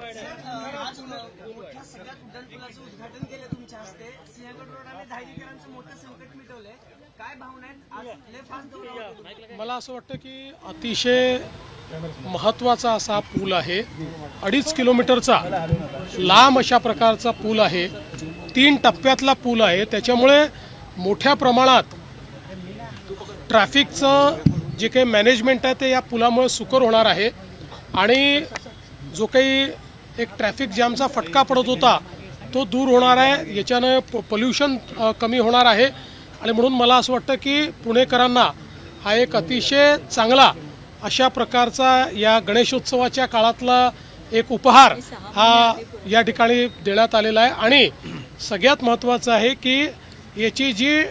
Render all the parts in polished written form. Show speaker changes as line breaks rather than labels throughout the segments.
आज मोठ्या सगळ्यात उड्डाणपुलाचं उद्घाटन केलं तुमच्या हस्ते. सिंहगड रोडाने धायरीकरांचं मोठं संकट मिटवलंय. काय भावना आहेत? आज लय फास्ट दौरा.
मला असं वाटतं की अतिशय महत्त्वाचा असा पूल आहे. 2.5 किलोमीटरचा लांब अशा प्रकारचा पूल आहे. 3 टप्प्यातला पूल आहे. त्याच्यामुळे मोठ्या प्रमाणात ट्रॅफिकचं जे काही मॅनेजमेंट आहे ते या पुलामुळे सुकर होणार आहे आणि जो काही एक ट्रॅफिक जॅमचा फटका पडत होता तो दूर होणार आहे. याच्यानं पोल्युशन कमी होणार आहे आणि म्हणून मला असं वाटतं की पुणेकरांना हा एक अतिशय चांगला अशा प्रकारचा या गणेशोत्सवाच्या काळातला एक उपहार हा या ठिकाणी देण्यात आलेला आहे. आणि सगळ्यात महत्त्वाचं आहे की याची जी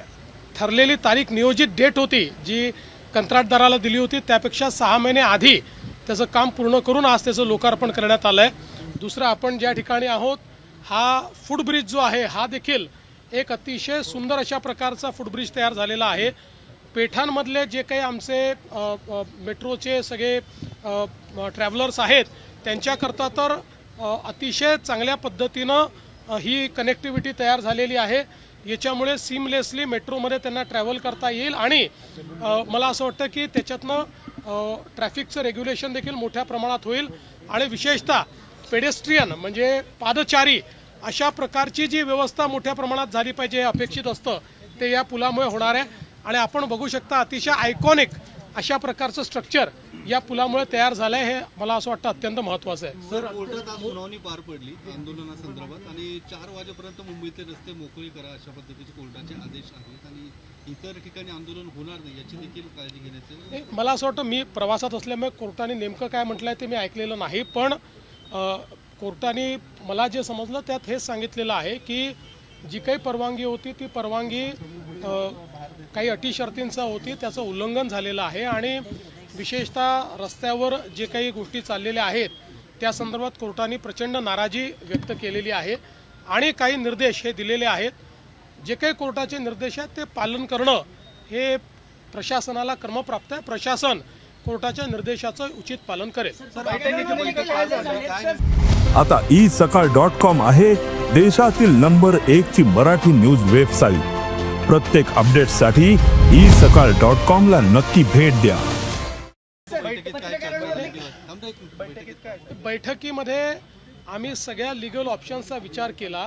ठरलेली तारीख नियोजित डेट होती जी कंत्राटदाराला दिली होती त्यापेक्षा 6 महिने आधी त्याचं काम पूर्ण करून आज त्याचं लोकार्पण करण्यात आलं आहे. दुसरं आपण ज्या ठिकाणी आहोत हा फुटब्रिज जो आहे हा देखील एक अतिशय सुंदर अशा प्रकारचा फुटब्रिज तयार झालेला आहे. पेठांमधले जे काही आमचे मेट्रोचे सगळे ट्रॅव्हलर्स आहेत त्यांच्याकरता तर अतिशय चांगल्या पद्धतीनं ही कनेक्टिव्हिटी तयार झालेली आहे. याच्यामुळे सिमलेसली मेट्रोमध्ये त्यांना ट्रॅव्हल करता येईल आणि मला असं वाटतं की त्याच्यातनं ट्रॅफिकचं रेग्युलेशन देखील मोठ्या प्रमाणात होईल आणि विशेषतः पेडेस्ट्रियन म्हणजे पादचारी अशा प्रकारची जी व्यवस्था मोठ्या प्रमाणात झाली पाहिजे अपेक्षित असतं ते या पुलामुळे होणार आहे. आणि आपण बघू शकता अतिशय आयकॉनिक अशा प्रकारचं स्ट्रक्चर या पुलामुळे तयार झालं आहे. हे मला असं वाटतं अत्यंत महत्त्वाचं आहे.
सर, कोर्टात आज सुनावणी पार पडली आंदोलनासंदर्भात आणि 4 वाजेपर्यंत मुंबईतले रस्ते मोकळी करा अशा पद्धतीचे कोर्टाचे आदेश आहेत आणि इतर ठिकाणी आंदोलन होणार नाही याची देखील काळजी घेण्याचे.
मला असं वाटतं मी प्रवासात असल्यामुळे कोर्टाने नेमकं काय म्हटलं आहे ते मी ऐकलेलं नाही पण कोर्टाने मला जे समजलं त्यात हेच सांगितलेलं आहे की जी काही परवानगी होती ती परवानगी काही अटी शर्तींचा होती त्याचं उल्लंघन झालेलं आहे आणि विशेषतः रस्त्यावर जे काही गोष्टी चाललेल्या आहेत त्या संदर्भात कोर्टाने प्रचंड नाराजी व्यक्त केलेली आहे आणि काही निर्देश हे दिलेले आहेत. जे काही कोर्टाचे निर्देश आहेत ते पालन करणं हे प्रशासनाला क्रमप्राप्त आहे. प्रशासन कोर्टाच्या निर्देशाचं उचित पालन करेल.
आता isakal.com आहे देशातील नंबर 1 ची मराठी न्यूज वेबसाईट. प्रत्येक अपडेटसाठी isakal.com ला नक्की भेट द्या.
बैठकीमध्ये आम्ही सगळ्या लिगल ऑप्शन्सचा विचार केला.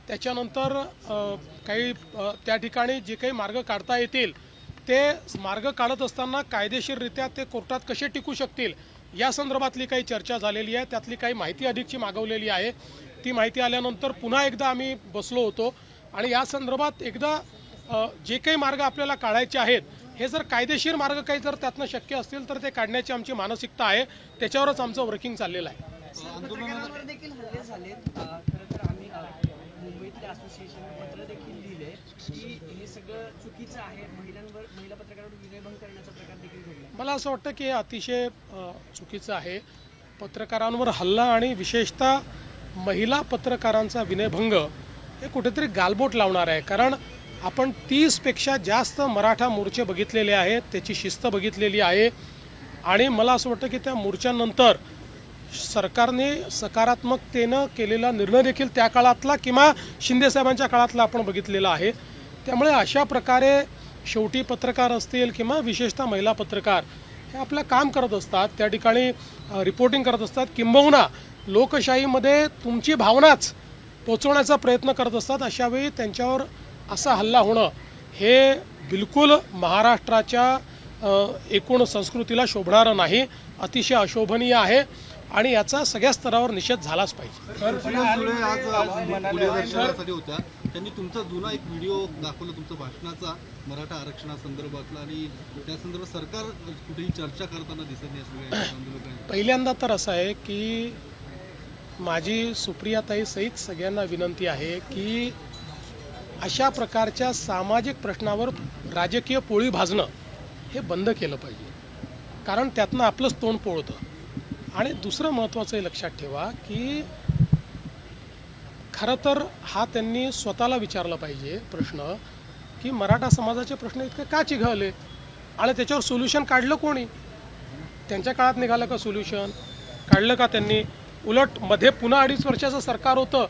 त्याच्यानंतर काही त्या ठिकाणी जे काही मार्ग काढता येतील ते मार्ग काढत असताना कायदेशीररित्या ते कोर्टात कसे टिकू शकतील या संदर्भातली काही चर्चा झालेली आहे. त्यातली काही माहिती अधिकची मागवलेली आहे. ती माहिती आल्यानंतर पुन्हा एकदा आम्ही बसलो होतो आणि या संदर्भात एकदा जे काही मार्ग आपल्याला काढायचे आहेत हे जर कायदेशीर मार्ग काही जर त्यातनं शक्य असतील तर ते काढण्याची आमची मानसिकता आहे. त्याच्यावरच आमचं वर्किंग चाललेलं आहे.
पत्रकारांवर देखील हल्ले झालेत. खरं तर आम्ही मुंबईतल्या असोसिएशन पत्र देखील लिहिले की हे सगळं चुकीचं आहे. महिला पत्रकारांवर विनयभंग करण्याचा प्रकार देखील घडला.
मला असं वाटतं की हे अतिशय चुकीचं आहे. पत्रकारांवर हल्ला आणि विशेषतः महिला पत्रकारांचा विनयभंग हे कुठेतरी गालबोट लावणार आहे. कारण आपण 30पेक्षा जास्त मराठा मोर्चे बघितलेले आहेत. त्याची शिस्त बघितलेली आहे आणि मला असं वाटतं की त्या मोर्चांनंतर सरकारने सकारात्मकतेनं केलेला निर्णय देखील त्या काळातला किंवा शिंदेसाहेबांच्या काळातला आपण बघितलेला आहे. त्यामुळे अशा प्रकारे शेवटी पत्रकार असतील किंवा विशेषतः महिला पत्रकार हे आपलं काम करत असतात. त्या ठिकाणी रिपोर्टिंग करत असतात. किंबहुना लोकशाहीमध्ये तुमची भावनाच पोचवण्याचा प्रयत्न करत असतात. अशावेळी त्यांच्यावर असा हल्ला होणं हे बिलकुल महाराष्ट्राच्या एकूण संस्कृतीला शोभणारं नाही. अतिशय अशोभनीय आहे आणि याचा सगळ्या स्तरावर निषेध झालाच पाहिजे.
दर्शनासाठी होत्या त्यांनी तुमचा जुना एक व्हिडिओ दाखवला तुमच्या भाषणाचा मराठा आरक्षणासंदर्भातला आणि त्या संदर्भात सरकार कुठेही चर्चा करताना दिसत नाही.
पहिल्यांदा तर असं आहे की माझी सुप्रियाताई सहित सगळ्यांना विनंती आहे की अशा प्रकारच्या सामाजिक प्रश्नावर राजकीय पोळी भाजणं हे बंद केलं पाहिजे. कारण त्यातनं आपलंच तोंड पोळतं. आणि दुसरं महत्त्वाचं लक्षात ठेवा की खरं तर हा त्यांनी स्वतःला विचारला पाहिजे प्रश्न की मराठा समाजाचे प्रश्न इतके का चिघळले आणि त्याच्यावर सोल्युशन काढलं कोणी? त्यांच्या काळात निघालं का सोल्युशन? काढलं का त्यांनी? उलट मध्ये पुन्हा 2.5 वर्षाचं सरकार होतं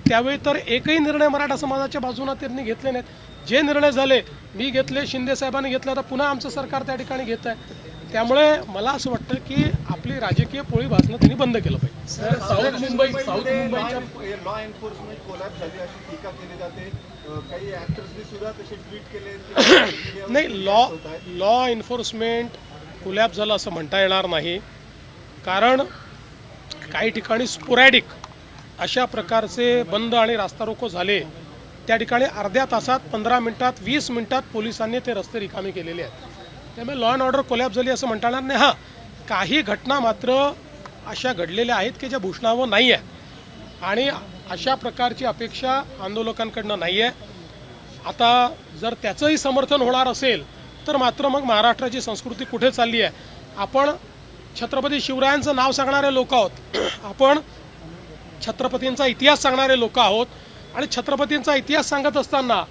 त्यावेळी तर एकही निर्णय मराठा समाजाच्या बाजूने त्यांनी घेतले नाहीत. जे निर्णय झाले मी घेतले, शिंदे साहेबांनी घेतले, आता पुन्हा आमचं सरकार त्या ठिकाणी घेत आहे. त्यामुळे मला असं वाटतं की आपली राजकीय पोळी भाजणं त्यांनी बंद केलं पाहिजे.
साऊथ मुंबईच्या लॉ एन्फोर्समेंट कोलॅप्स झाली अशी टीका केली जाते. काही ऍक्टर्सनी सुद्धा तसे ट्विट केले.
नाही, लॉ एन्फोर्समेंट कोलॅप्स झालं असं म्हणता येणार नाही. कारण काही ठिकाणी स्पोरॅडिक अशा प्रकारचे बंद आणि रास्ता रोको झाले. त्या ठिकाणी अर्ध्या तासात, 15 मिनिटात, 20 मिनिटात पोलिसांनी ते रस्ते रिकामे केलेले आहेत. त्यामुळे लॉ अँड ऑर्डर कोलॅप्स झाली असं म्हणता येणार नाही. हां, काही घटना मात्र अशा घडलेल्या आहेत की ज्या भूषणावं नाही आहेत आणि अशा प्रकारची अपेक्षा आंदोलकांकडनं नाही आहे. आता जर त्याचंही समर्थन होणार असेल तर मात्र मग महाराष्ट्राची संस्कृती कुठे चालली आहे. आपण छत्रपती शिवरायांचं नाव सांगणारे लोक आहोत, आपण छत्रपतींचा इतिहास सांगणारे लोक आहोत आणि छत्रपतींचा इतिहास सांगत असताना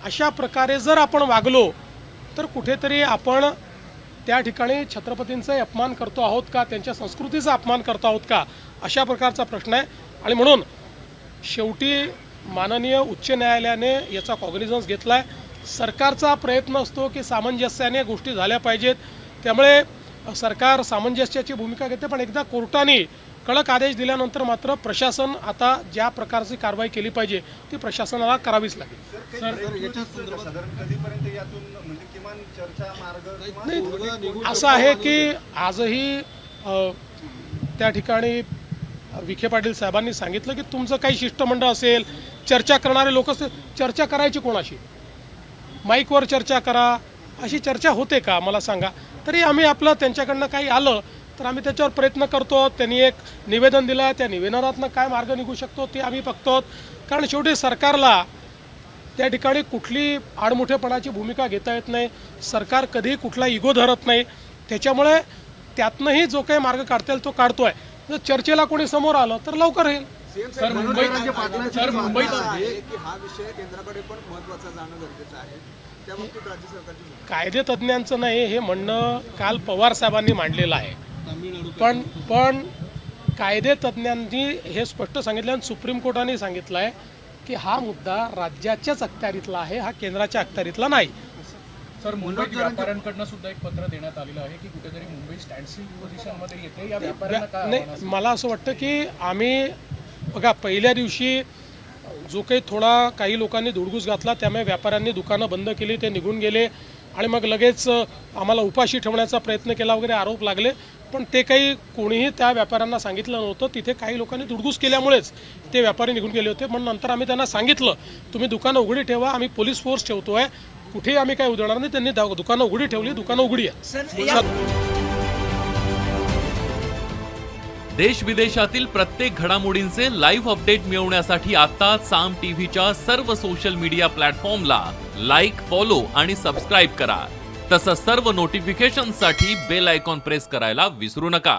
अशा प्रकारे जर आपण वागलो तर कुठेतरी आपण त्या ठिकाणी छत्रपतींचाही अपमान करतो आहोत का, त्यांच्या संस्कृतीचा अपमान करतो आहोत का, अशा प्रकारचा प्रश्न आहे. आणि म्हणून शेवटी माननीय उच्च न्यायालयाने याचा कॉग्निझन्स घेतला आहे. सरकारचा प्रयत्न असतो की सामंजस्याने गोष्टी झाल्या पाहिजेत, त्यामुळे सरकार सामंजस्याची भूमिका घेते. पण एकदा कोर्टाने कडक आदेश दिल्यानंतर मात्र प्रशासन आता ज्या प्रकारची कारवाई केली पाहिजे ती प्रशासनाला करावीच लागेल.
साधारण कधीपर्यंत यातून म्हणजे किमान चर्चा मार्ग
नाही, असं आहे की आजही त्या ठिकाणी विखे पाटील साहेबांनी सांगितलं की तुमचं काही शिष्टमंडळ असेल, चर्चा करणारे लोक असतील, चर्चा करायची कोणाशी, माईकवर चर्चा करा, अशी चर्चा होते का मला सांगा. तरी आम्ही आपलं त्यांच्याकडनं काही आलं तर आम्ही त्याच्यावर प्रयत्न करतो. त्यांनी एक निवेदन दिलं आहे, त्या निवेदनातनं काय मार्ग निघू शकतो ते आम्ही बघतो. कारण शेवटी सरकारला त्या ठिकाणी कुठली आडमुठेपणाची भूमिका घेता येत नाही. सरकार कधीही कुठला इगो धरत नाही. त्याच्यामुळे त्यातनंही जो काही मार्ग काढता येईल तो काढतो आहे. जर चर्चेला कोणी समोर आलं तर लवकर येईल.
सर मुंबईत आहे की हा विषय केंद्राकडे पण महत्त्वाचा जाणं गरजेचं आहे, त्या बाबतीत राज्य सरकारची
कायदे तज्ज्ञांचं नाही हे म्हणणं काल पवार साहेबांनी मांडलेलं आहे. पण कायदे तज्ज्ञांनी हे स्पष्ट सांगितलं आणि सुप्रीम कोर्टाने सांगितलं आहे की हा मुद्दा राज्याच्याच अखत्यारीतला आहे, हा केंद्राच्या अखत्यारीतला नाही.
सर, मुंबईत व्यापाऱ्यांकडनं सुद्धा एक पत्र देण्यात आलेलं आहे की कुठेतरी मुंबई स्टँडस्टिल पोझिशनमध्ये येते. या व्यापाऱ्यांना काय
नाही, मला असं वाटतं की आम्ही बघा पहिल्या दिवशी जो काही लोकांनी धुडगूस घातला त्यामुळे व्यापाऱ्यांनी दुकानं बंद केली, ते निघून गेले आणि मग लगेच आम्हाला उपाशी ठेवण्याचा प्रयत्न केला वगैरे आरोप लागले. पण ते काही कोणीही त्या व्यापाऱ्यांना सांगितलं नव्हतं. तिथे काही लोकांनी धुडगूस केल्यामुळेच ते व्यापारी निघून गेले होते. म्हणून नंतर आम्ही त्यांना सांगितलं तुम्ही दुकानं उघडी ठेवा, आम्ही पोलीस फोर्स ठेवतोय, कुठेही आम्ही काय उधळणार नाही. त्यांनी दुकानं उघडी ठेवली, दुकानं उघडी आहे.
देश विदेशातील प्रत्येक घडामोडींचे लाईव्ह अपडेट मिळवण्यासाठी आता साम टीव्हीच्या सर्व सोशल मीडिया प्लॅटफॉर्मला लाईक, फॉलो आणि सबस्क्राईब करा. तसंच सर्व नोटिफिकेशनसाठी बेल आयकॉन प्रेस करायला विसरू नका.